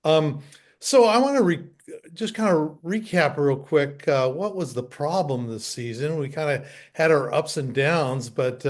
Um, so I want to just kind of recap real quick. What was the problem this season? We kind of had our ups and downs, but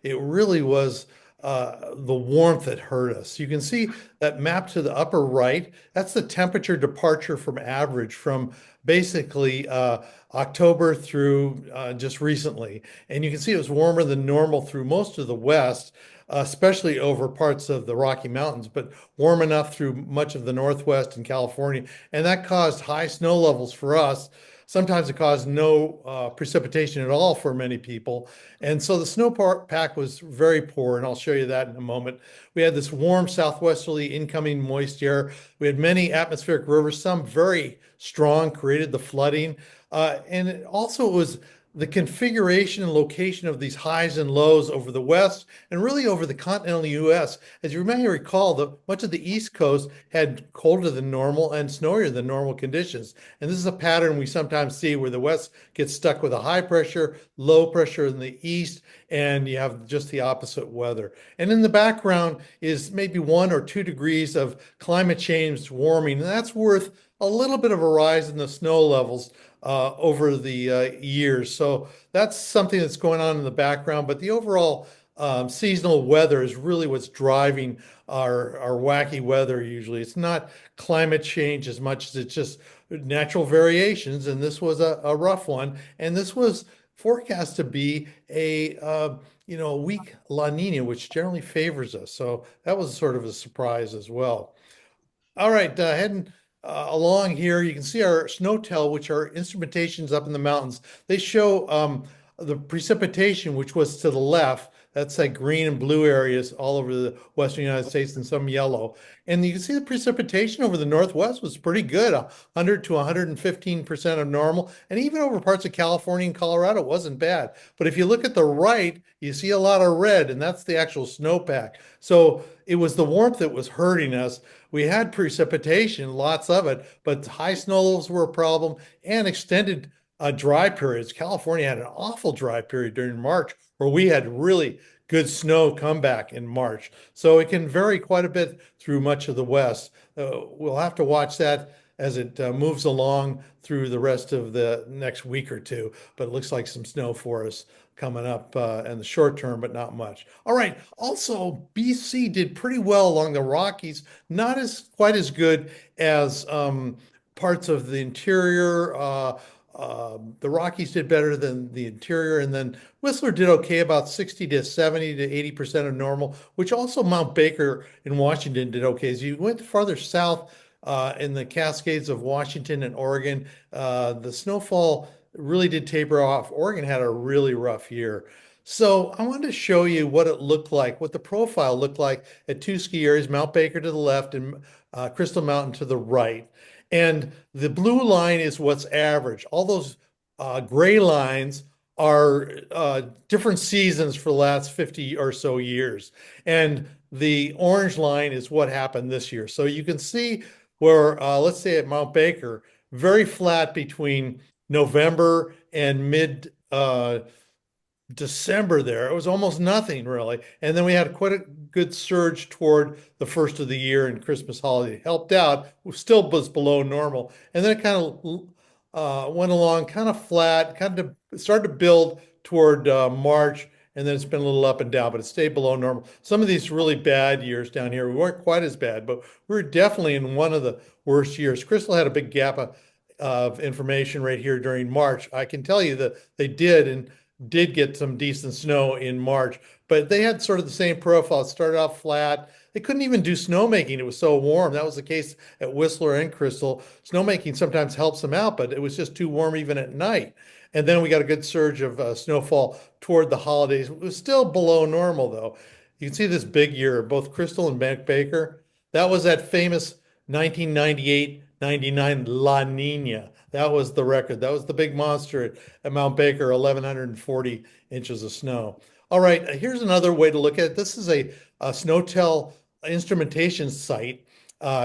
it really was the warmth that hurt us. You can see that map to the upper right. That's the temperature departure from average from basically October through just recently. And you can see it was warmer than normal through most of the West, especially over parts of the Rocky Mountains, but warm enough through much of the Northwest and California. And that caused high snow levels for us. Sometimes it caused no precipitation at all for many people. And so the snowpack was very poor, and I'll show you that in a moment. We had this warm southwesterly incoming moist air. We had many atmospheric rivers, some very strong, created the flooding. And it also was the configuration and location of these highs and lows over the West and really over the continental US. As you may recall, much of the East Coast had colder than normal and snowier than normal conditions. And this is a pattern we sometimes see where the West gets stuck with a high pressure, low pressure in the East, and you have just the opposite weather. And in the background is maybe 1 or 2 degrees of climate change warming, and that's worth a little bit of a rise in the snow levels over the years. So that's something that's going on in the background. But the overall seasonal weather is really what's driving our wacky weather usually. It's not climate change as much as it's just natural variations. And this was a rough one. And this was forecast to be a weak La Nina, which generally favors us. So that was sort of a surprise as well. All right, heading along here, you can see our snowtel, which are instrumentations up in the mountains. They show the precipitation, which was to the left. That's like green and blue areas all over the western United States and some yellow. And you can see the precipitation over the Northwest was pretty good, 100 to 115% of normal. And even over parts of California and Colorado, it wasn't bad. But if you look at the right, you see a lot of red, and that's the actual snowpack. So it was the warmth that was hurting us. We had precipitation, lots of it, but high snow levels were a problem and extended dry periods. California had an awful dry period during March where we had really good snow comeback in March. So it can vary quite a bit through much of the West. We'll have to watch that as it moves along through the rest of the next week or two. But it looks like some snow for us coming up in the short term, but not much. All right. Also, BC did pretty well along the Rockies, not as quite as good as parts of the interior. The Rockies did better than the interior, and then Whistler did okay, about 60 to 70 to 80% of normal, which also Mount Baker in Washington did okay. As you went farther south in the Cascades of Washington and Oregon, the snowfall really did taper off. Oregon had a really rough year. So I wanted to show you what it looked like, what the profile looked like at two ski areas, Mount Baker to the left and Crystal Mountain to the right. And the blue line is what's average. All those gray lines are different seasons for the last 50 or so years. And the orange line is what happened this year. So you can see where, let's say at Mount Baker, very flat between November and mid December there. It was almost nothing really. And then we had quite a good surge toward the first of the year and Christmas holiday. Helped out, still was below normal. And then it kind of went along kind of flat, kind of started to build toward March. And then it's been a little up and down, but it stayed below normal. Some of these really bad years down here, we weren't quite as bad, but we were definitely in one of the worst years. Crystal had a big gap of information right here during March. I can tell you that they did get some decent snow in March, but they had sort of the same profile. It started off flat. They couldn't even do snowmaking. It was so warm. That was the case at Whistler and Crystal. Snowmaking sometimes helps them out, but it was just too warm even at night. And then we got a good surge of snowfall toward the holidays. It was still below normal, though. You can see this big year, both Crystal and Bank Baker. That was that famous 1998-99 La Nina. That was the record. That was the big monster at Mount Baker, 1,140 inches of snow. All right, here's another way to look at it. This is a Snowtel instrumentation site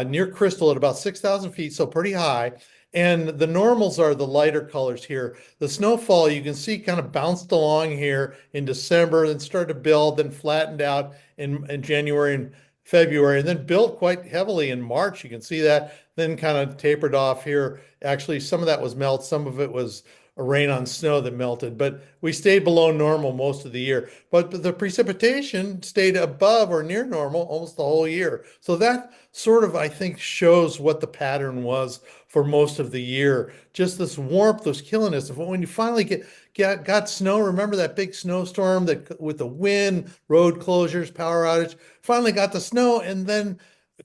near Crystal at about 6,000 feet, so pretty high. And the normals are the lighter colors here. The snowfall you can see kind of bounced along here in December, then started to build, then flattened out in January and February, and then built quite heavily in March. You can see that, then kind of tapered off here. Actually, some of that was melt, some of it was a rain on snow that melted, but we stayed below normal most of the year. But the precipitation stayed above or near normal almost the whole year. So that sort of, I think, shows what the pattern was for most of the year. Just this warmth was killing us. When you finally got snow, remember that big snowstorm that with the wind, road closures, power outage, finally got the snow and then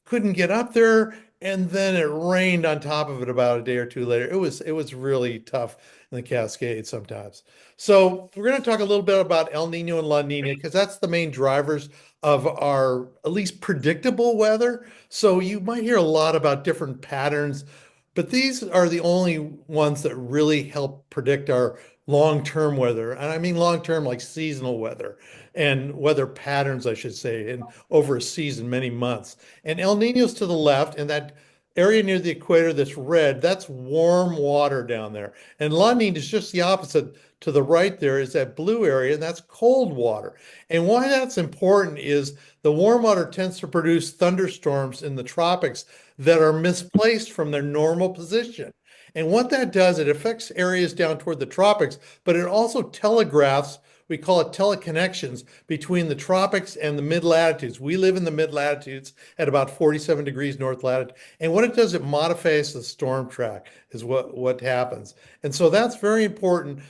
couldn't get up there. And then it rained on top of it about a day or two later. It was really tough in the Cascades sometimes. So we're going to talk a little bit about El Nino and La Nina because that's the main drivers of our at least predictable weather. So you might hear a lot about different patterns, but these are the only ones that really help predict our long-term weather. And I mean long-term, like seasonal weather and weather patterns, I should say, in over a season, many months. And El Nino's to the left, and that area near the equator that's red, that's warm water down there. And La Nina is just the opposite. To the right there is that blue area, and that's cold water. And why that's important is the warm water tends to produce thunderstorms in the tropics that are misplaced from their normal position. And what that does, it affects areas down toward the tropics, but it also telegraphs, we call it teleconnections between the tropics and the mid latitudes. We live in the mid latitudes at about 47 degrees north latitude. And what it does, it modifies the storm track, is what happens. And so that's very important.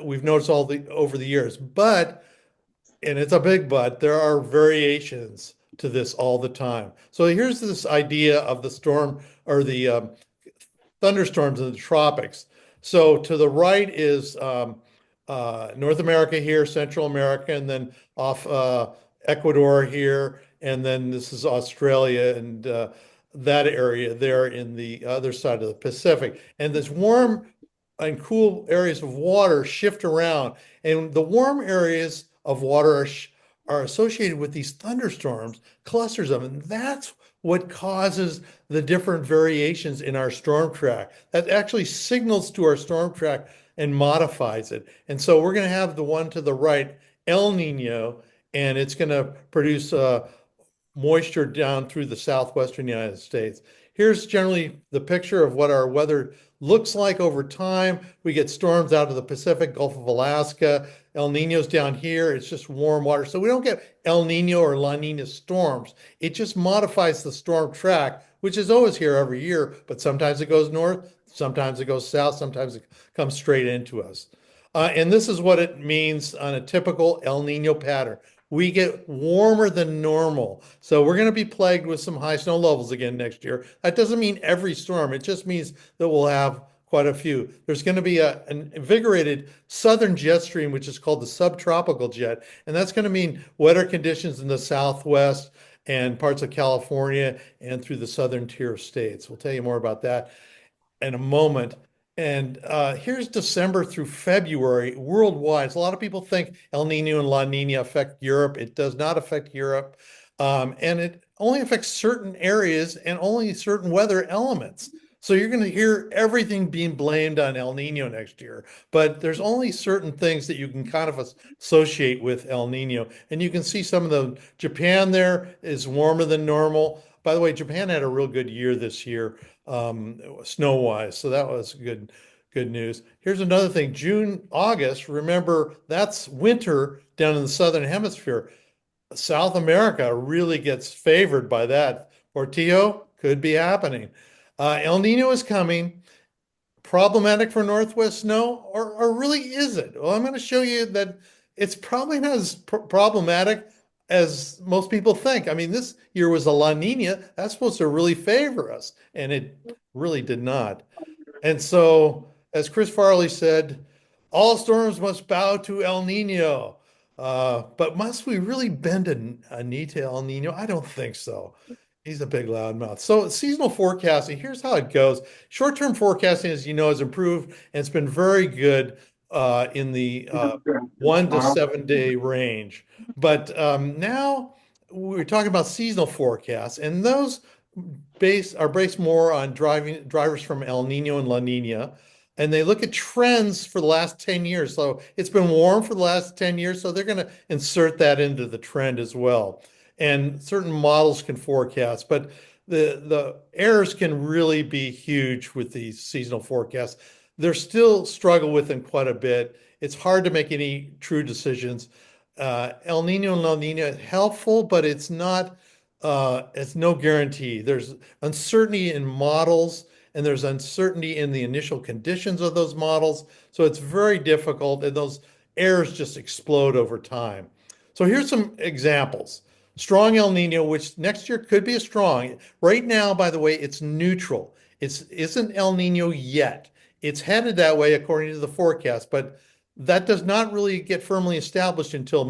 We've noticed over the years, but and it's a big but, there are variations to this all the time. So here's this idea of the storm or the thunderstorms in the tropics. So to the right is North America here, Central America, and then off Ecuador here, and then this is Australia and that area there in the other side of the Pacific. And this warm and cool areas of water shift around, and the warm areas of water are associated with these thunderstorms, clusters of them. And that's what causes the different variations in our storm track. That actually signals to our storm track and modifies it. And so we're going to have the one to the right, El Nino, and it's going to produce moisture down through the southwestern United States. Here's generally the picture of what our weather looks like over time. We get storms out of the Pacific, Gulf of Alaska. El Nino's down here. It's just warm water. So we don't get El Nino or La Nina storms. It just modifies the storm track, which is always here every year, but sometimes it goes north, sometimes it goes south, sometimes it comes straight into us. And this is what it means on a typical El Nino pattern. We get warmer than normal. So we're going to be plagued with some high snow levels again next year. That doesn't mean every storm. It just means that we'll have quite a few. There's going to be an invigorated southern jet stream, which is called the subtropical jet. And that's going to mean wetter conditions in the southwest and parts of California and through the southern tier of states. We'll tell you more about that in a moment. And here's December through February worldwide. So a lot of people think El Nino and La Nina affect Europe. It does not affect Europe. And it only affects certain areas and only certain weather elements. So you're going to hear everything being blamed on El Nino next year, but there's only certain things that you can kind of associate with El Nino. And you can see some of the Japan there is warmer than normal. By the way, Japan had a real good year this year, snow-wise, so that was good news. Here's another thing, June, August, remember that's winter down in the southern hemisphere. South America really gets favored by that. Portillo could be happening. El Nino is coming. Problematic for Northwest snow, or really is it? Well, I'm going to show you that it's probably not as problematic as most people think. I mean, this year was a La Nina. That's supposed to really favor us, and it really did not. And so, as Chris Farley said, all storms must bow to El Nino. But must we really bend a knee to El Nino? I don't think so. He's a big loudmouth. So seasonal forecasting, here's how it goes. Short-term forecasting, as you know, has improved, and it's been very good in the 1 to 7 day range. But now we're talking about seasonal forecasts, and those are based more on drivers from El Nino and La Nina, and they look at trends for the last 10 years. So it's been warm for the last 10 years, so they're going to insert that into the trend as well. and certain models can forecast, but the errors can really be huge with these seasonal forecasts. They're still struggle with them quite a bit. It's hard to make any true decisions. El Nino and La Nina helpful, but it's no guarantee. There's uncertainty in models, and there's uncertainty in the initial conditions of those models. So it's very difficult, and those errors just explode over time. So here's some examples. Strong El Nino, which next year could be a strong. Right now, by the way, it's neutral. It isn't El Nino yet. It's headed that way according to the forecast, but that does not really get firmly established until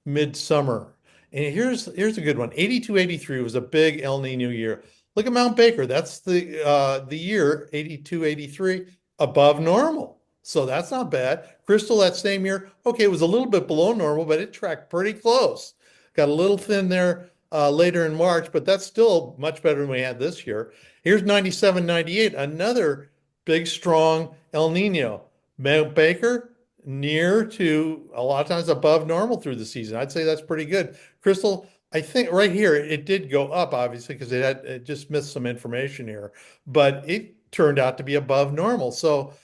midsummer. And here's a good one. 82, 83 was a big El Nino year. Look at Mount Baker. That's the year 82, 83 above normal. So that's not bad. Crystal that same year, okay, it was a little bit below normal, but it tracked pretty close. Got a little thin there later in March, but that's still much better than we had this year. Here's 97, 98, another big, strong El Nino. Mount Baker, near to a lot of times above normal through the season. I'd say that's pretty good. Crystal, I think right here it did go up, obviously, because it just missed some information here, but it turned out to be above normal. So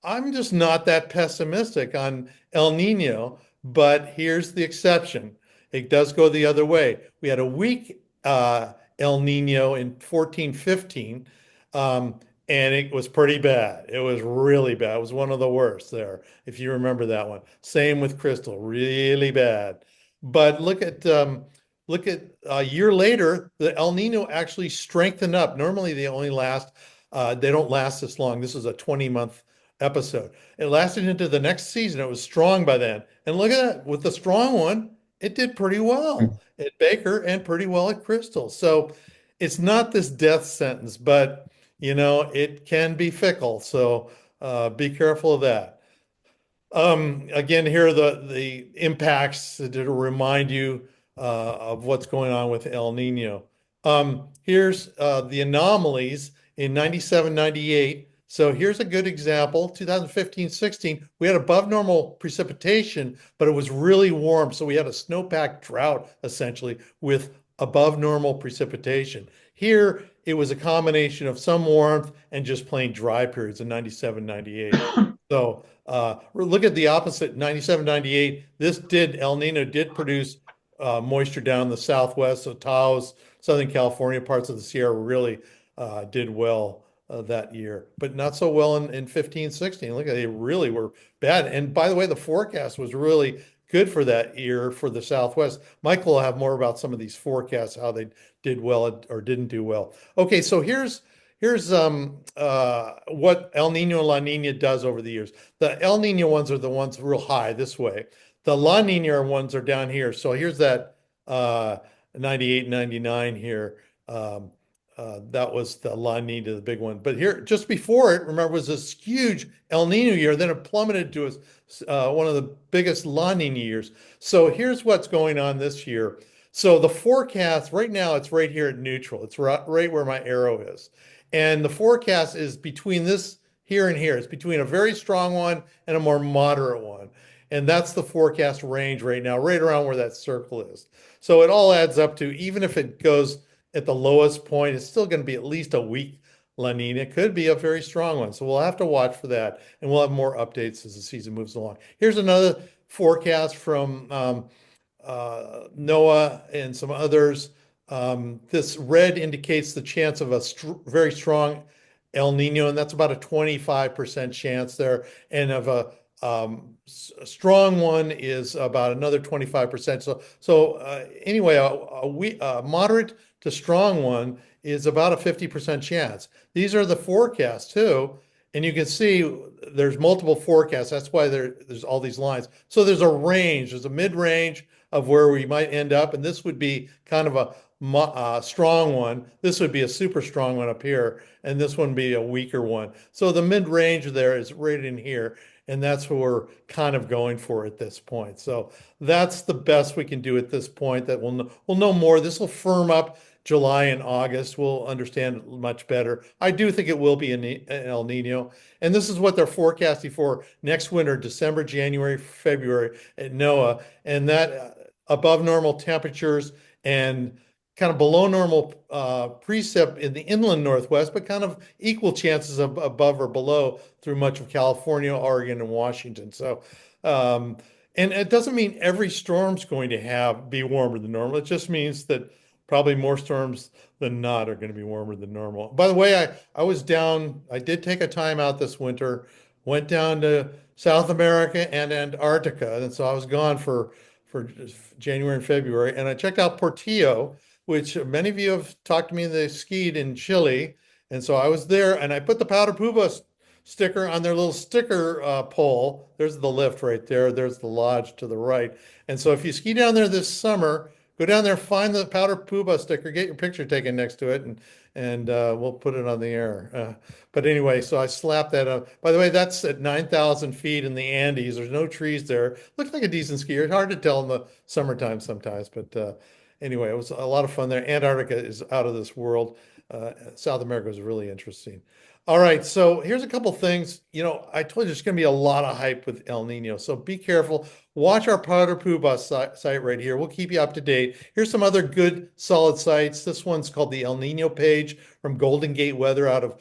I'm just not that pessimistic on El Nino, but here's the exception. It does go the other way. We had a weak El Nino in 14, 15, and it was pretty bad. It was really bad. It was one of the worst there, if you remember that one. Same with Crystal, really bad. But look at a year later, the El Nino actually strengthened up. Normally, they don't last this long. This is a 20-month episode. It lasted into the next season. It was strong by then. And look at that. With the strong one, it did pretty well at Baker and pretty well at Crystal. So it's not this death sentence, but it can be fickle. So be careful of that. Again, here are the impacts to remind you of what's going on with El Nino. Here's the anomalies in 97, 98. So here's a good example. 2015-16, we had above normal precipitation, but it was really warm. So we had a snowpack drought, essentially, with above normal precipitation. Here, it was a combination of some warmth and just plain dry periods in 97, 98. So look at the opposite, 97, 98. El Nino did produce moisture down in the Southwest. So Taos, Southern California, parts of the Sierra really did well that year, but not so well in 15, 16. Look, they really were bad. And by the way, the forecast was really good for that year for the Southwest. Michael will have more about some of these forecasts, how they did well or didn't do well. Okay, so here's what El Nino and La Nina does over the years. The El Nino ones are the ones real high this way. The La Nina ones are down here. So here's that 98, 99 here. That was the La Nina, the big one. But here, just before it, remember, was this huge El Nino year. Then it plummeted to one of the biggest La Nina years. So here's what's going on this year. So the forecast right now, it's right here at neutral. It's right where my arrow is. And the forecast is between this here and here. It's between a very strong one and a more moderate one. And that's the forecast range right now, right around where that circle is. So it all adds up to, even if it goes at the lowest point, it's still going to be at least a weak La Nina. It could be a very strong one. So we'll have to watch for that. And we'll have more updates as the season moves along. Here's another forecast from NOAA and some others. This red indicates the chance of a very strong El Nino, and that's about a 25% chance there. And of a strong one is about another 25%. So anyway, a moderate to strong one is about a 50% chance. These are the forecasts too. And you can see there's multiple forecasts. That's why there's all these lines. So there's a range, there's a mid-range of where we might end up. And this would be kind of a strong one. This would be a super strong one up here. And this one would be a weaker one. So the mid-range there is right in here. And that's what we're kind of going for at this point. So that's the best we can do at this point. That we'll know more. This will firm up July and August. We'll understand much better. I do think it will be an El Nino. And this is what they're forecasting for next winter, December, January, February at NOAA. And that above normal temperatures and kind of below normal precip in the inland Northwest, but kind of equal chances of above or below through much of California, Oregon, and Washington. So, um, and it doesn't mean every storm's going to be warmer than normal. It just means that probably more storms than not are going to be warmer than normal. By the way, I was down, I did take a time out this winter, went down to South America and Antarctica. And so I was gone for January and February. And I checked out Portillo, which many of you have talked to me, they skied in Chile. And so I was there and I put the Powder Poobah sticker on their little sticker pole. There's the lift right there. There's the lodge to the right. And so if you ski down there this summer, go down there, find the Powder Poobah sticker, get your picture taken next to it, and we'll put it on the air. But anyway, so I slapped that up. By the way, that's at 9,000 feet in the Andes. There's no trees there. Looks like a decent skier. It's hard to tell in the summertime sometimes, but anyway, it was a lot of fun there. Antarctica is out of this world. South America was really interesting. All right, so here's a couple things. You know, I told you there's going to be a lot of hype with El Nino, so be careful. Watch our Powder Poobah site right here. We'll keep you up to date. Here's some other good, solid sites. This one's called the El Nino page from Golden Gate Weather out of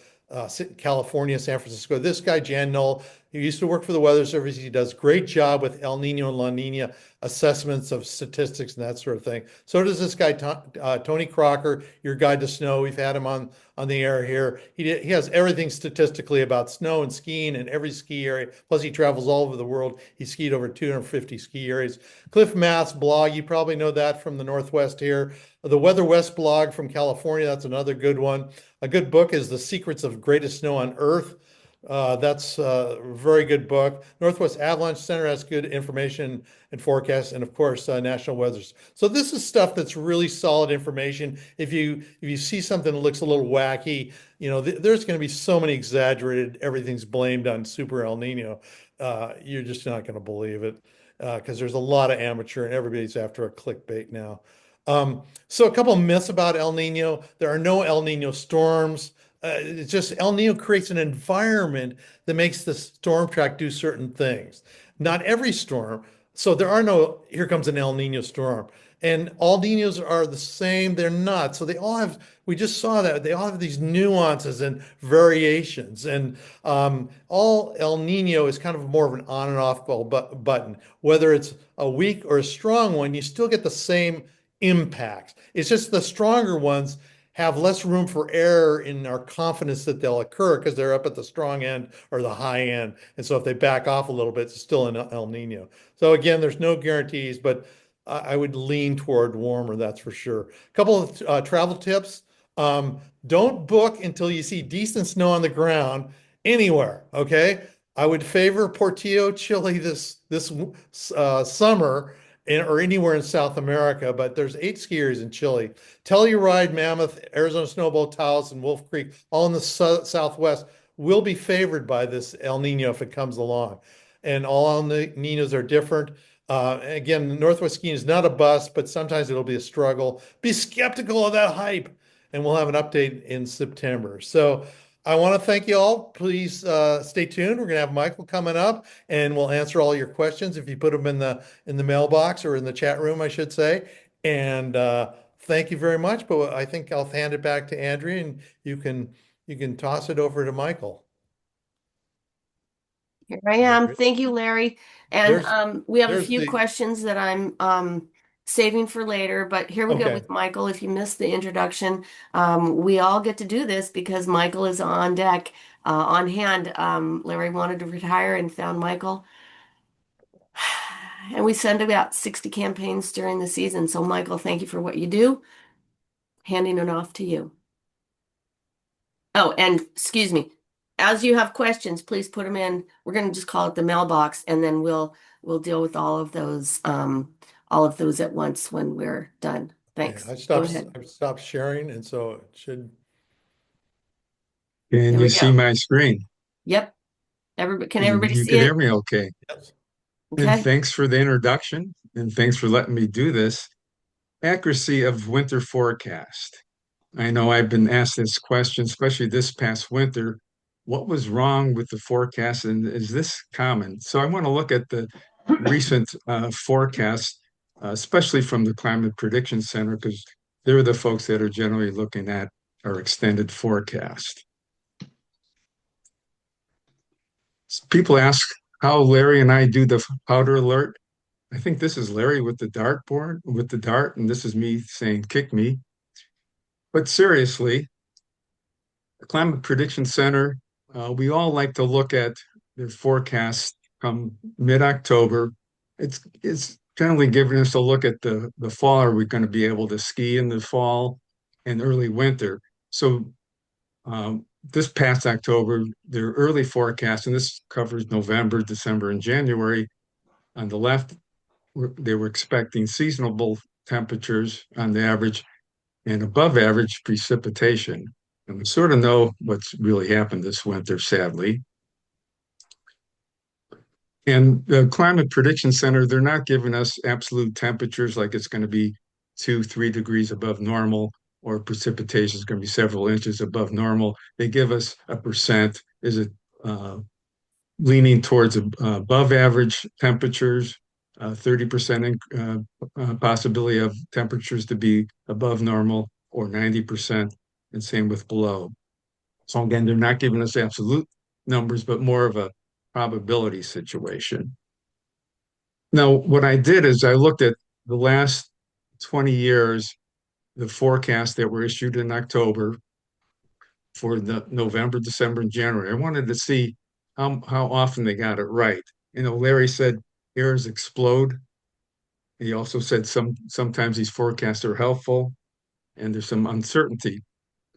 California, San Francisco. This guy, Jan Knoll, he used to work for the Weather Service. He does great job with El Nino and La Nina assessments of statistics and that sort of thing. So does this guy, Tony Crocker, your guide to snow. We've had him on the air here. He has everything statistically about snow and skiing in every ski area. Plus, he travels all over the world. He skied over 250 ski areas. Cliff Math's blog, you probably know that from the Northwest here. The Weather West blog from California, that's another good one. A good book is The Secrets of Greatest Snow on Earth. That's a very good book. Northwest Avalanche Center has good information and forecasts, and of course, National Weather. So this is stuff that's really solid information. If you see something that looks a little wacky, you know, there's going to be so many exaggerated. Everything's blamed on Super El Nino. You're just not going to believe it because there's a lot of amateur, and everybody's after a clickbait now. So a couple of myths about El Nino. There are no El Nino storms. It's just El Nino creates an environment that makes the storm track do certain things. Not every storm. So there are no, here comes an El Nino storm. And all Ninos are the same. They're not. So they all have, we just saw that, they all have these nuances and variations. And all El Nino is kind of more of an on and off button. Whether it's a weak or a strong one, you still get the same impact. It's just the stronger ones have less room for error in our confidence that they'll occur because they're up at the strong end or the high end. And so if they back off a little bit, it's still an El Nino. So again, there's no guarantees, but I would lean toward warmer, that's for sure. A couple of travel tips. Don't book until you see decent snow on the ground anywhere, okay? I would favor Portillo, Chile this summer or anywhere in South America, but there's 8 skiers in Chile. Telluride, Mammoth, Arizona Snowboat, Taos, and Wolf Creek, all in the Southwest, will be favored by this El Nino if it comes along. And all El Ninos are different. Again, Northwest skiing is not a bust, but sometimes it'll be a struggle. Be skeptical of that hype, and we'll have an update in September. So I want to thank you all. Please stay tuned. We're going to have Michael coming up, and we'll answer all your questions if you put them in the mailbox or in the chat room, I should say. And thank you very much. But I think I'll hand it back to Andrea, and you can toss it over to Michael. Here I am. Thank you, Larry. And we have a few the questions that I'm saving for later, but here we go okay. with Michael. If you missed the introduction, we all get to do this because Michael is on deck, on hand. Larry wanted to retire and found Michael. And we send about 60 campaigns during the season. So, Michael, thank you for what you do. Handing it off to you. Oh, and excuse me. As you have questions, please put them in. We're going to just call it the mailbox, and then we'll deal with all of those at once when we're done. Thanks. Yeah, Go ahead. I stopped sharing, and so it should. Can There you we see go. my screen? Yep. Everybody, can And everybody you see can hear it? me okay. Yes. And Okay. thanks for the introduction, and thanks for letting me do this. Accuracy of winter forecast. I know I've been asked this question, especially this past winter. What was wrong with the forecast, and is this common? So I want to look at the recent forecast especially from the Climate Prediction Center, because they're the folks that are generally looking at our extended forecast. People ask how Larry and I do the powder alert. I think this is Larry with the dartboard, with the dart, and this is me saying, kick me. But seriously, the Climate Prediction Center, we all like to look at their forecast come mid-October. It's generally giving us a look at the fall. Are we going to be able to ski in the fall and early winter? So this past October, their early forecast, and this covers November, December, and January. On the left, they were expecting seasonable temperatures on the average and above average precipitation. And we sort of know what's really happened this winter, sadly. And the Climate Prediction Center, they're not giving us absolute temperatures like it's going to be 2, 3 degrees above normal or precipitation is going to be several inches above normal. They give us a percent. Is it leaning towards above average temperatures, 30% possibility of temperatures to be above normal, or 90%, and same with below. So again, they're not giving us absolute numbers, but more of a probability situation. Now, what I did is I looked at the last 20 years, the forecasts that were issued in October for the November, December, and January. I wanted to see how often they got it right. Larry said errors explode. He also said sometimes these forecasts are helpful and there's some uncertainty.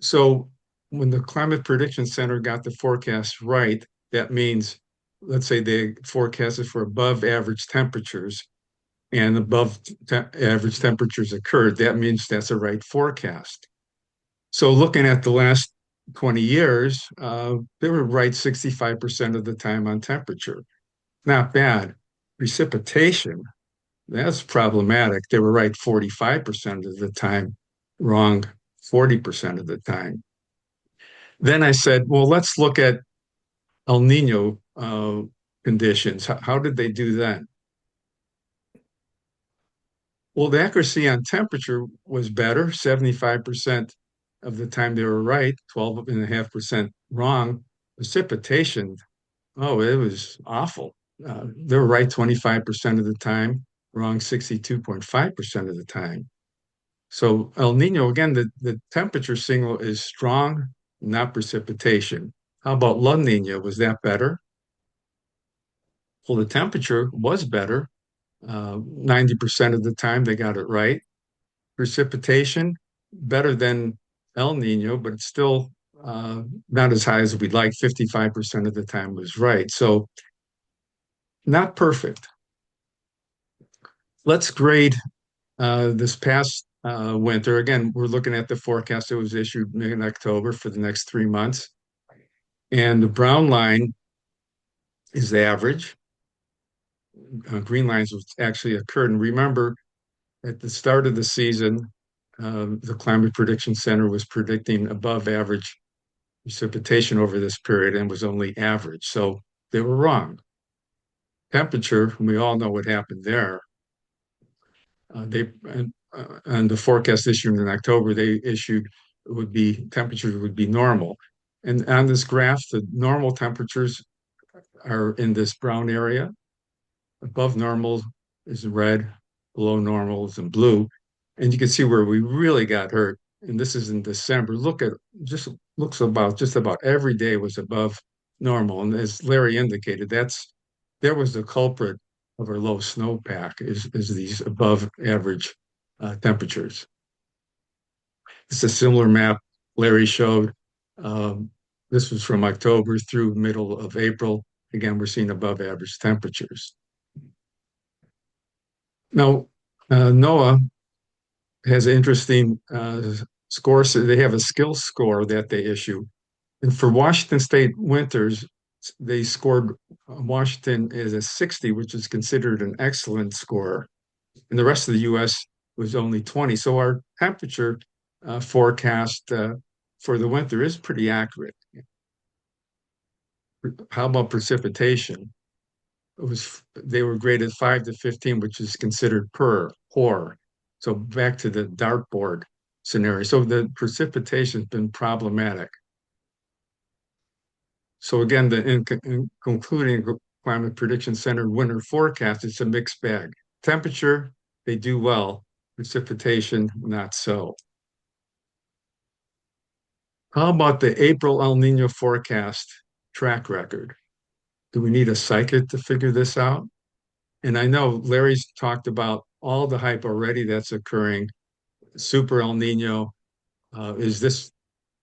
So when the Climate Prediction Center got the forecast right, that means, let's say they forecasted for above average temperatures and above average temperatures occurred. That means that's a right forecast. So looking at the last 20 years, they were right 65% of the time on temperature. Not bad. Precipitation, that's problematic. They were right 45% of the time, wrong 40% of the time. Then I said, well, let's look at El Nino conditions. How did they do then? Well, the accuracy on temperature was better, 75% of the time they were right, 12.5% wrong. Precipitation, oh, it was awful. They were right 25% of the time, wrong 62.5% of the time. So El Nino, again, the temperature signal is strong, not precipitation. How about La Nina? Was that better? Well, the temperature was better. 90% of the time they got it right. Precipitation, better than El Nino, but it's still not as high as we'd like. 55% of the time was right. So not perfect. Let's grade this past winter. Again, we're looking at the forecast that was issued in October for the next 3 months. And the brown line is the average. Green lines which actually occurred. And remember, at the start of the season, the Climate Prediction Center was predicting above average precipitation over this period and was only average. So they were wrong. Temperature, we all know what happened there. And the forecast issued in October, they issued temperatures would be normal. And on this graph, the normal temperatures are in this brown area. Above normal is red, below normal is in blue. And you can see where we really got hurt. And this is in December. Looks about just about every day was above normal. And as Larry indicated, there was the culprit of our low snowpack is these above average temperatures. It's a similar map Larry showed. This was from October through middle of April. Again, we're seeing above average temperatures. Now, NOAA has an interesting score. So they have a skill score that they issue. And for Washington State winters, they scored Washington as a 60, which is considered an excellent score. And the rest of the U.S. was only 20. So our temperature forecast for the winter is pretty accurate. How about precipitation? They were graded 5 to 15, which is considered poor. poor. So back to the dartboard scenario. So the precipitation's been problematic. So again, in concluding Climate Prediction Center winter forecast, it's a mixed bag. Temperature, they do well. Precipitation, not so. How about the April El Nino forecast track record? Do we need a psychic to figure this out? And I know Larry's talked about all the hype already that's occurring. Super El Nino, is this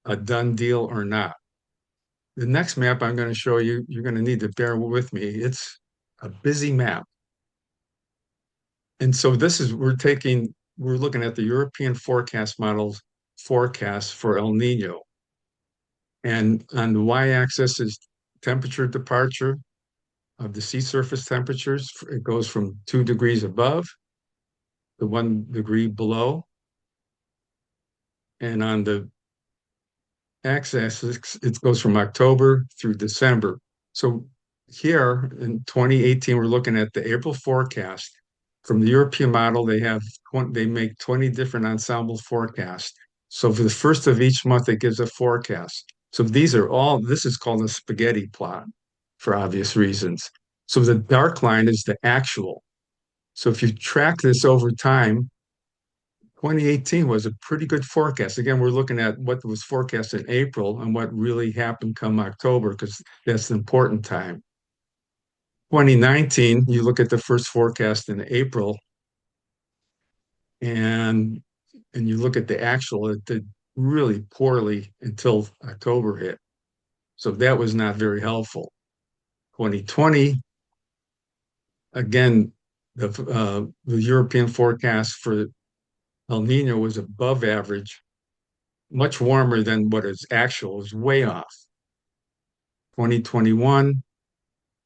a done deal or not? The next map I'm going to show you, you're going to need to bear with me. It's a busy map. And so this is, we're looking at the European forecast models forecast for El Nino. And on the y-axis is temperature departure of the sea surface temperatures. It goes from 2 degrees above to 1 degree below. And on the x-axis, it goes from October through December. So here in 2018, we're looking at the April forecast. From the European model, they make 20 different ensemble forecasts. So for the first of each month, it gives a forecast. So this is called a spaghetti plot for obvious reasons. So the dark line is the actual. So if you track this over time, 2018 was a pretty good forecast. Again, we're looking at what was forecast in April and what really happened come October, because that's the important time. 2019, you look at the first forecast in April and you look at the actual, it did really poorly until October hit. So that was not very helpful. 2020, again, the European forecast for El Nino was above average, much warmer than what is actual, was way off. 2021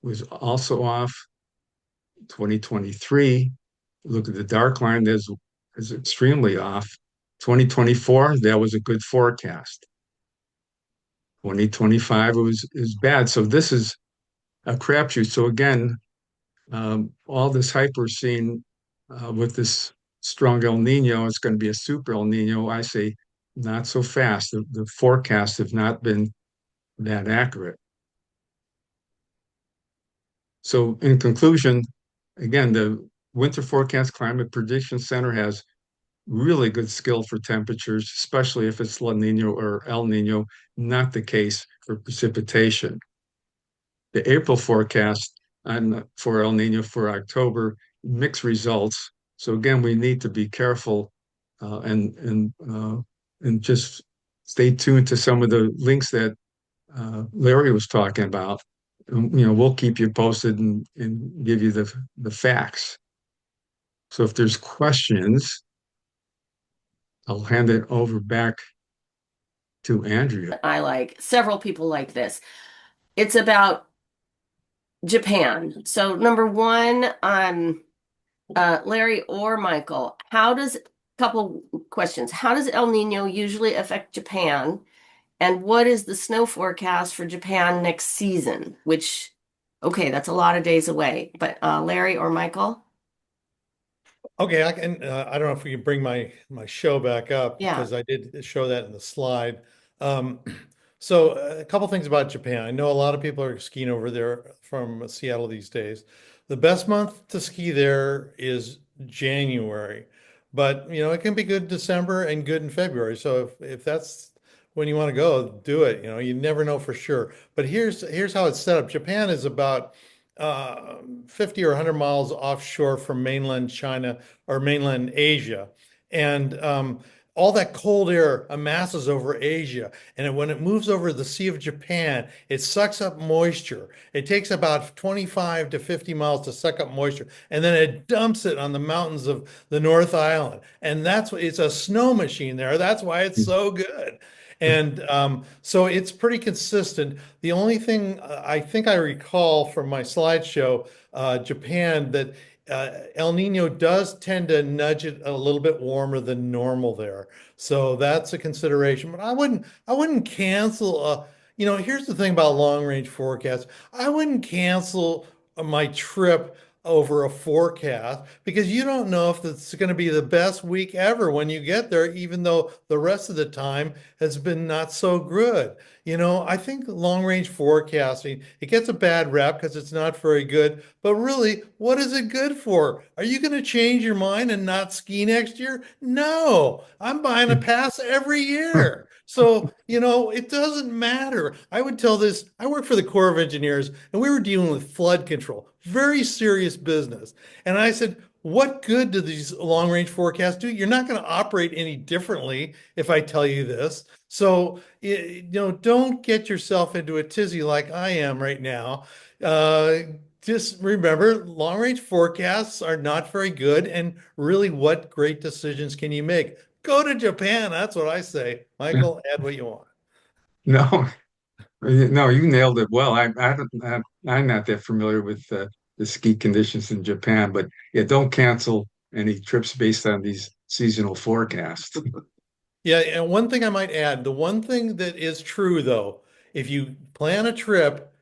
was also off. 2023, look at the dark line, is extremely off. 2024, that was a good forecast. 2025 is bad. So this is a crapshoot. So again, all this hype we're seeing with this strong El Nino, it's going to be a super El Nino. I say not so fast. The forecasts have not been that accurate. So in conclusion, again, the Winter Forecast Climate Prediction Center has really good skill for temperatures, especially if it's La Nina or El Nino, not the case for precipitation. The April forecast for El Nino for October, mixed results. So again, we need to be careful and just stay tuned to some of the links that Larry was talking about. We'll keep you posted and give you the facts. So if there's questions, I'll hand it over back to Andrea. I like several people like this. It's about Japan. So number one, Larry or Michael, couple questions. How does El Nino usually affect Japan? And what is the snow forecast for Japan next season? Okay, that's a lot of days away. But Larry or Michael? Okay, I can. I don't know if we can bring my show back up Yeah. because I did show that in the slide. Um, so a couple things about Japan. I know a lot of people are skiing over there from Seattle these days. The best month to ski there is January, but it can be good in December and good in February. So if that's when you want to go, do it. You never know for sure. But here's how it's set up. Japan is about 50 or 100 miles offshore from mainland China or mainland Asia. And all that cold air amasses over Asia. And when it moves over the Sea of Japan, it sucks up moisture. It takes about 25 to 50 miles to suck up moisture. And then it dumps it on the mountains of the North Island. And it's a snow machine there. That's why it's so good. And so it's pretty consistent. The only thing I think I recall from my slideshow, Japan, that El Nino does tend to nudge it a little bit warmer than normal there. So that's a consideration. But I wouldn't cancel. Here's the thing about long range forecasts. I wouldn't cancel my trip over a forecast because you don't know if it's going to be the best week ever when you get there, even though the rest of the time has been not so good. I think long range forecasting, it gets a bad rap because it's not very good, but really, what is it good for? Are you going to change your mind and not ski next year? No, I'm buying a pass every year. So, it doesn't matter. I would tell this, I work for the Corps of Engineers and we were dealing with flood control, very serious business. And I said, what good do these long range forecasts do? You're not going to operate any differently if I tell you this. So, don't get yourself into a tizzy like I am right now. Uh, just remember, long range forecasts are not very good. And really, what great decisions can you make? Go to Japan. That's what I say. Michael, add what you want. No, no, you nailed it well. I'm not that familiar with the ski conditions in Japan, but yeah, don't cancel any trips based on these seasonal forecasts. Yeah, and one thing I might add, the one thing that is true though, if you plan a trip,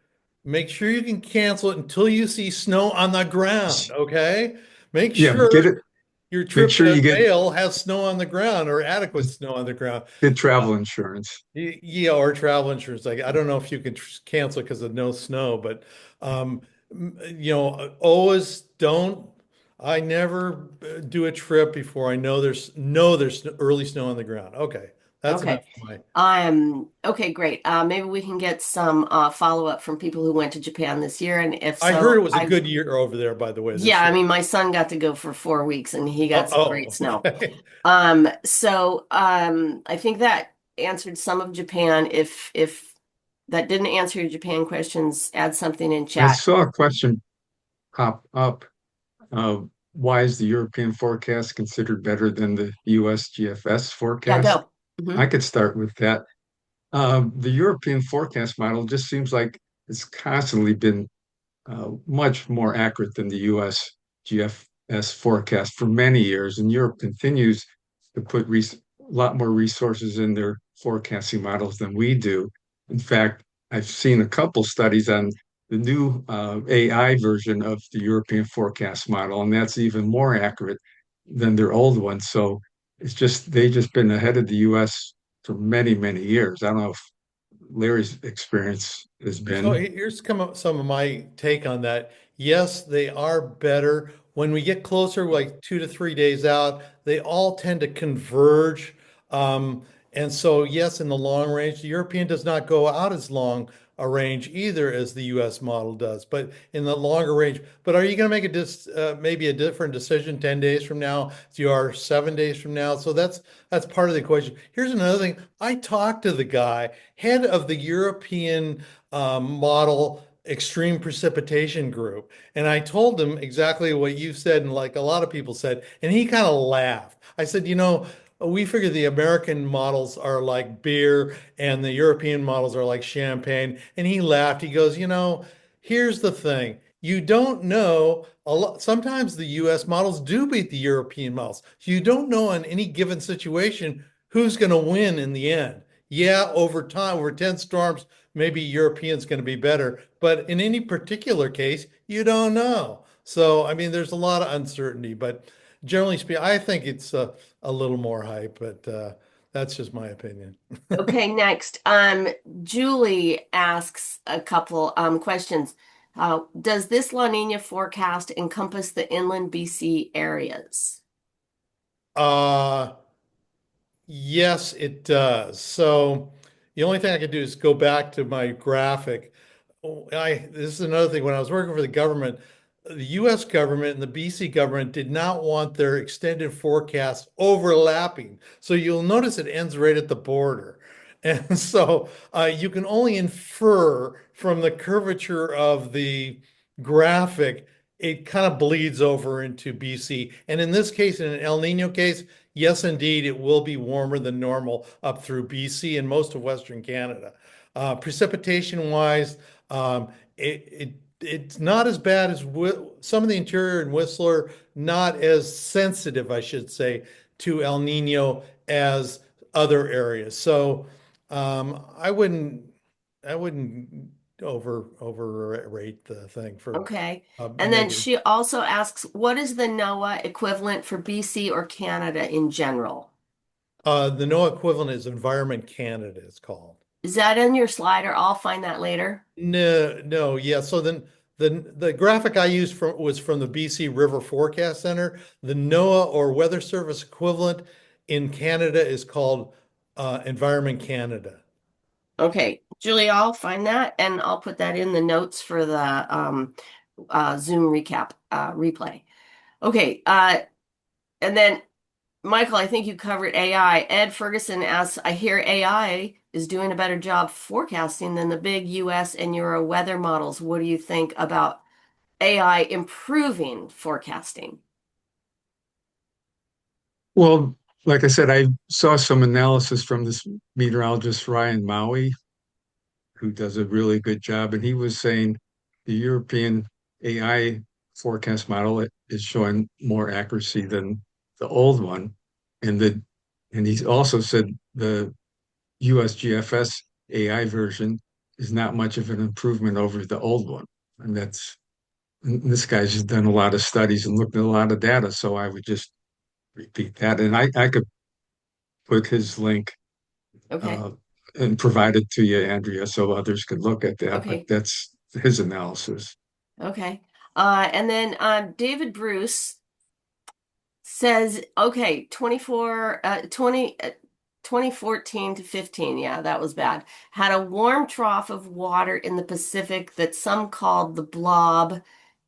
make sure you can cancel it until you see snow on the ground, okay? Make Yeah, sure get it. your Make trip sure to you get Vail has snow on the ground or adequate snow on the ground. good travel insurance. Yeah, or travel insurance. Like I don't know if you can cancel because of no snow, but um, always don't. I never do a trip before I know there's early snow on the ground. Okay, that's enough Okay. for my. Okay, great. Maybe we can get some follow-up from people who went to Japan this year. And if I heard so, it was a good year over there, by the way, yeah, this I year. mean, my son got to go for 4 weeks and he got Oh, some great snow. okay. I think that answered some of Japan. If that didn't answer your Japan questions, add something in I chat. saw a question pop up. Uh, why is the European forecast considered better than the US GFS Yeah, forecast? go. Hmm. I could start with that. The European forecast model just seems like it's constantly been much more accurate than the US GFS forecast for many years, and Europe continues to put a lot more resources in their forecasting models than we do. In fact, I've seen a couple studies on the new AI version of the European forecast model, and that's even more accurate than their old one. So it's just they've just been ahead of the US for many, many years. I don't know if Larry's experience has So been. here's some of my take on that. Yes, they are better. When we get closer, like 2 to 3 days out, they all tend to converge. Um, and so, yes, in the long range, the European does not go out as long a range either as the US model does, but in the longer range. But are you going to make maybe a different decision 10 days from now as you are 7 days from now? So that's part of the equation. Here's another thing. I talked to the guy, head of the European model extreme precipitation group. And I told him exactly what you said, and like a lot of people said, and he kind of laughed. I said, we figure the American models are like beer and the European models are like champagne. And he laughed. He goes, here's the thing. You don't know a lot. Sometimes the US models do beat the European models. So you don't know in any given situation who's going to win in the end. Yeah, over time, over 10 storms, maybe European's going to be better. But in any particular case, you don't know. So, I mean, there's a lot of uncertainty, but generally speaking, I think it's a little more hype, but that's just my opinion. Okay, next. Julie asks a couple questions. Does this La Nina forecast encompass the inland BC areas? Uh, Yes, it does. So the only thing I could do is go back to my graphic. This is another thing. When I was working for the government, the US government and the BC government did not want their extended forecasts overlapping. So you'll notice it ends right at the border. And so you can only infer from the curvature of the graphic, it kind of bleeds over into BC. And in this case, in an El Nino case, yes, indeed, it will be warmer than normal up through BC and most of Western Canada. Precipitation wise, it's not as bad as some of the interior and Whistler, not as sensitive, I should say, to El Nino as other areas. So I wouldn't overrate the thing for Okay. And then negative. she also asks, what is the NOAA equivalent for BC or Canada in general? The NOAA equivalent is Environment Canada, it's called. Is that in your slide, or I'll find that later? No, no, yeah. So then the graphic I used was from the BC River Forecast Center. The NOAA or Weather Service equivalent in Canada is called Environment Canada. Okay, Julie, I'll find that and I'll put that in the notes for the Zoom recap replay. Okay, and then Michael, I think you covered AI. Ed Ferguson asks, I hear AI is doing a better job forecasting than the big US and Euro weather models. What do you think about AI improving forecasting? Well, like I said, I saw some analysis from this meteorologist, Ryan Maui, who does a really good job. And he was saying the European AI forecast model is showing more accuracy than the old one. And he also said the USGFS AI version is not much of an improvement over the old one. And this guy's just done a lot of studies and looked at a lot of data. So I would just repeat that. And I could put his link Okay, uh, and provide it to you, Andrea, so others could look at that. But okay, that's his analysis. okay. And then David Bruce says, okay, 2014 to 15, yeah, that was bad. Had a warm trough of water in the Pacific that some called the blob,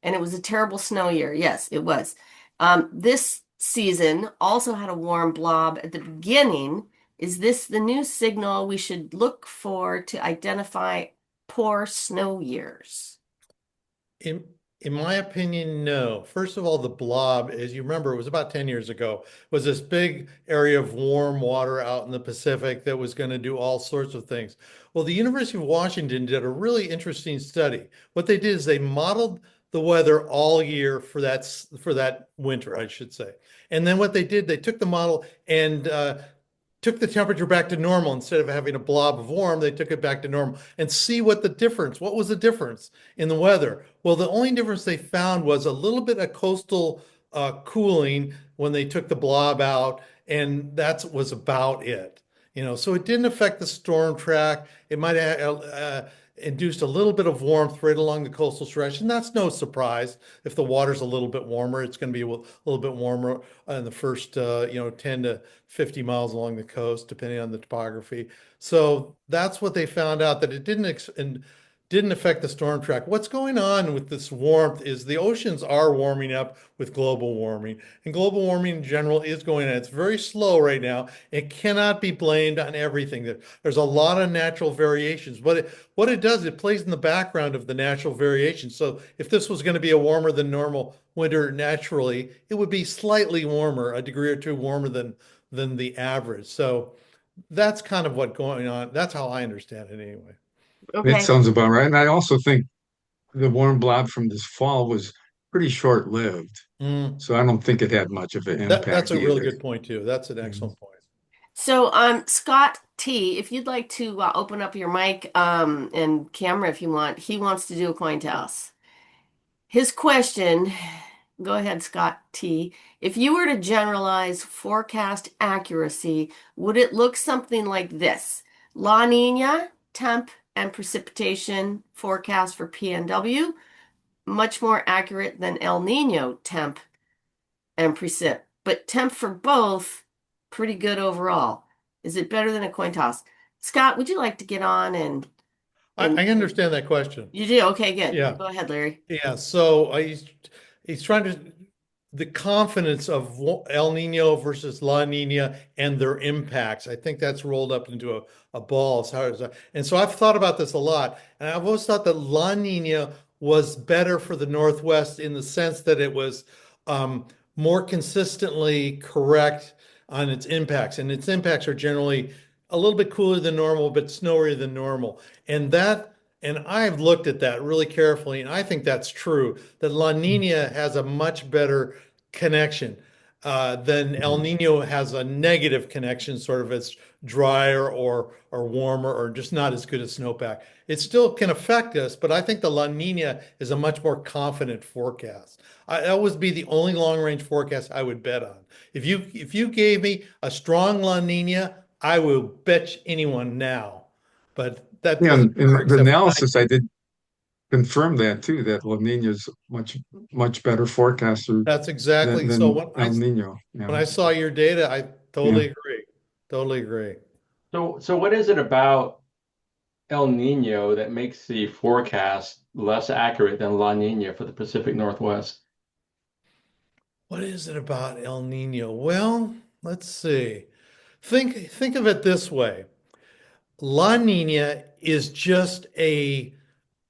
and it was a terrible snow year. Yes, it was. This season also had a warm blob at the beginning. Is this the new signal we should look for to identify poor snow years? In in my opinion, no. First of all, the blob, as you remember, it was about 10 years ago, was this big area of warm water out in the Pacific that was going to do all sorts of things. Well, the University of Washington did a really interesting study. What they did is they modeled the weather all year for that winter, I should say. And then what they did, they took the model and took the temperature back to normal. Instead of having a blob of warm, they took it back to normal and see what was the difference in the weather. Well, the only difference they found was a little bit of coastal cooling when they took the blob out, and that was about it. So it didn't affect the storm track. It might have induced a little bit of warmth right along the coastal stretch, and that's no surprise. If the water's a little bit warmer, it's going to be a little bit warmer in the first 10 to 50 miles along the coast, depending on the topography. So that's what they found out, that it didn't affect the storm track. What's going on with this warmth is the oceans are warming up with global warming, and global warming in general is going on. It's very slow right now. It cannot be blamed on everything. There's a lot of natural variations, but what it does, it plays in the background of the natural variations. So if this was going to be a warmer than normal winter naturally, it would be slightly warmer, a degree or two warmer than the average. So that's kind of what's going on. That's how I understand it anyway. That Okay. sounds about right. And I also think the warm blob from this fall was pretty short-lived. Mm. So I don't think it had much of an That's impact a really either. good point too. That's an Mhm. excellent point. So, Scott T, if you'd like to open up your mic and camera if you want, he wants to do a coin toss. His question, go ahead, Scott T. If you were to generalize forecast accuracy, would it look something like this? La Nina, temp and precipitation forecast for PNW, much more accurate than El Nino temp and precip, but temp for both, pretty good overall. Is it better than a coin toss? Scott, would you like to get on and I understand that question. you do? Okay, good. Yeah. Go ahead, Larry. Yeah. So he's trying to the confidence of El Nino versus La Nina and their impacts. I think that's rolled up into a ball as hard as that. And so I've thought about this a lot, and I've always thought that La Nina was better for the Northwest in the sense that it was um, more consistently correct on its impacts, and its impacts are generally a little bit cooler than normal, but snowier than normal. And that, and I've looked at that really carefully, and I think that's true, that La Nina has a much better connection. then El Nino has a negative connection, sort of it's drier or warmer or just not as good as snowpack. It still can affect us, but I think the La Nina is a much more confident forecast. That would be the only long range forecast I would bet on. If you gave me a strong La Nina, I will bet anyone now. But that Yeah, doesn't in work the except for analysis, I did confirm that too, that La Nina's much better forecaster that's exactly so than El Nino. when Yeah. I saw your data, I Yeah. totally agree. Totally agree. So what is it about El Nino that makes the forecast less accurate than La Nina for the Pacific Northwest? What is it about El Nino? Well, let's see. Think of it this way. La Nina is just an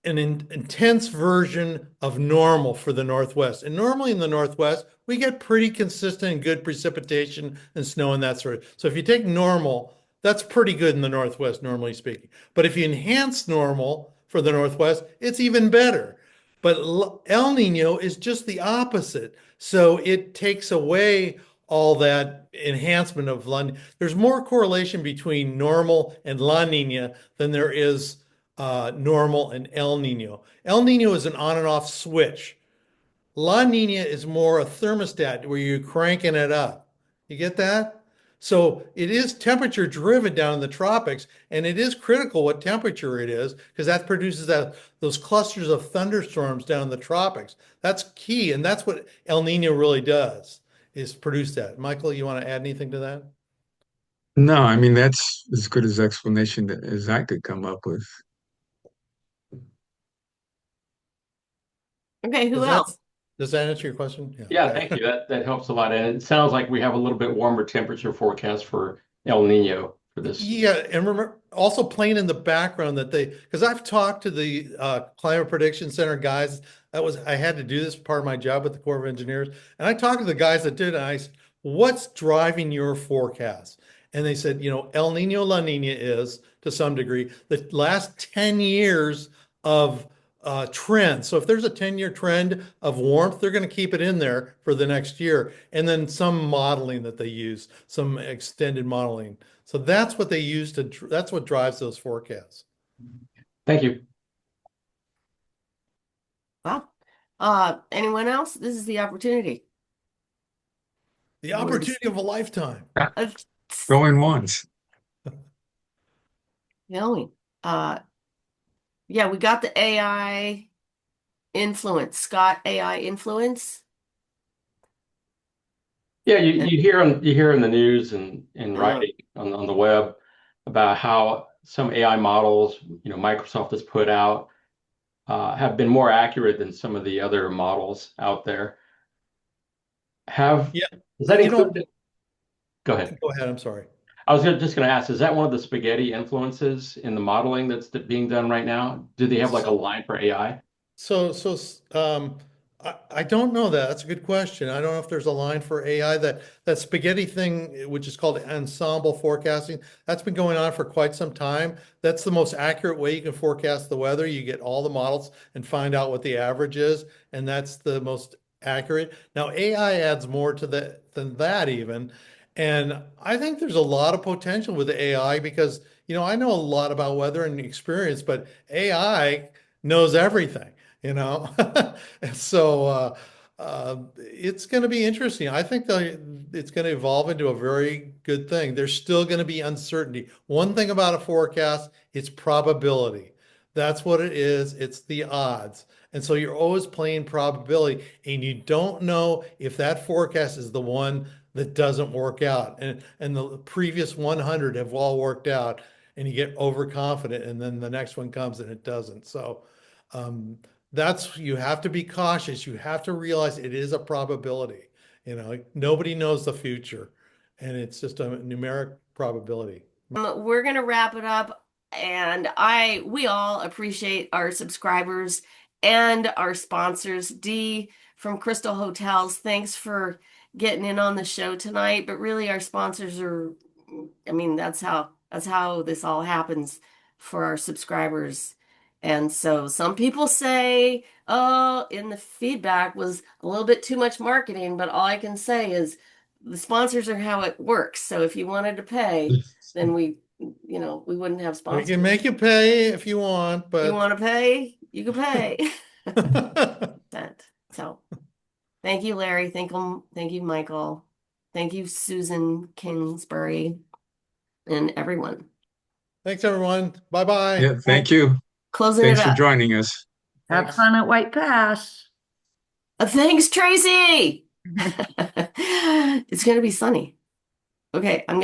intense version of normal for the Northwest. And normally in the Northwest, we get pretty consistent and good precipitation and snow and that sort of. So if you take normal, that's pretty good in the Northwest, normally speaking. But if you enhance normal for the Northwest, it's even better. But El Nino is just the opposite. So it takes away all that enhancement of La Nina. There's more correlation between normal and La Nina than there is normal and El Nino. El Nino is an on and off switch. La Nina is more a thermostat where you're cranking it up. You get that? So it is temperature driven down in the tropics, and it is critical what temperature it is because that produces those clusters of thunderstorms down in the tropics. That's key, and that's what El Nino really does, is produce that. Michael, you want to add anything to that? No, I mean that's as good as explanation as I could come up with. Okay, who Does that else? does that answer your question? Yeah. Yeah, Okay. thank you. That helps a lot. And it sounds like we have a little bit warmer temperature forecast for El Nino for this. Yeah, and remember also playing in the background that because I've talked to the Climate Prediction Center guys. I had to do this part of my job with the Corps of Engineers, and I talked to the guys that did it. And I said, "What's driving your forecast?" And they said, El Nino La Nina is to some degree the last 10 years of trend. So if there's a 10-year trend of warmth, they're going to keep it in there for the next year, and then some modeling that they use, some extended modeling. So that's what they use that's what drives those forecasts. Thank you. Well, anyone else? This is the opportunity. The Words. opportunity of a lifetime. Uh, Going once. Going. Uh, yeah, we got the AI influence. Scott AI influence. Yeah, you hear in the news and in Uh, writing on the web about how some AI models, Microsoft has put out, have been more accurate than some of the other models out there. Have Yeah, Does that you know, include? Go ahead. go ahead. I'm sorry. I was just going to ask, is that one of the spaghetti influences in the modeling that's being done right now? Do they have like a line for AI? So, I don't know that. That's a good question. I don't know if there's a line for AI that spaghetti thing, which is called ensemble forecasting. That's been going on for quite some time. That's the most accurate way you can forecast the weather. You get all the models and find out what the average is, and that's the most accurate. Now, AI adds more to than that even. And I think there's a lot of potential with AI because, I know a lot about weather and experience, but AI knows everything. you know. So it's going to be interesting. I think it's going to evolve into a very good thing. There's still going to be uncertainty. One thing about a forecast, it's probability. That's what it is. It's the odds. And so you're always playing probability, and you don't know if that forecast is the one that doesn't work out. And the previous 100 have all worked out, and you get overconfident, and then the next one comes and it doesn't. So um, you have to be cautious. You have to realize it is a probability. Nobody knows the future, and it's just a numeric probability. we're gonna wrap it up, and we all appreciate our subscribers and our sponsors. Dee from Crystal Hotels, thanks for getting in on the show tonight. But really, our sponsors are, I mean, that's how this all happens for our subscribers. And so some people say, oh, in the feedback was a little bit too much marketing, but all I can say is the sponsors are how it works. So if you wanted to pay, then we wouldn't have We sponsors. can make you pay if you want, You but want to pay? You can pay. So thank you, Larry. Thank you, Michael. Thank you, Susan Kingsbury, and everyone. thanks, everyone. Bye-bye. Yeah, thank you. Closing Thanks it for up. joining us. Have Thanks. fun at White Pass. Thanks, Tracy. It's going to be sunny. Okay, I'm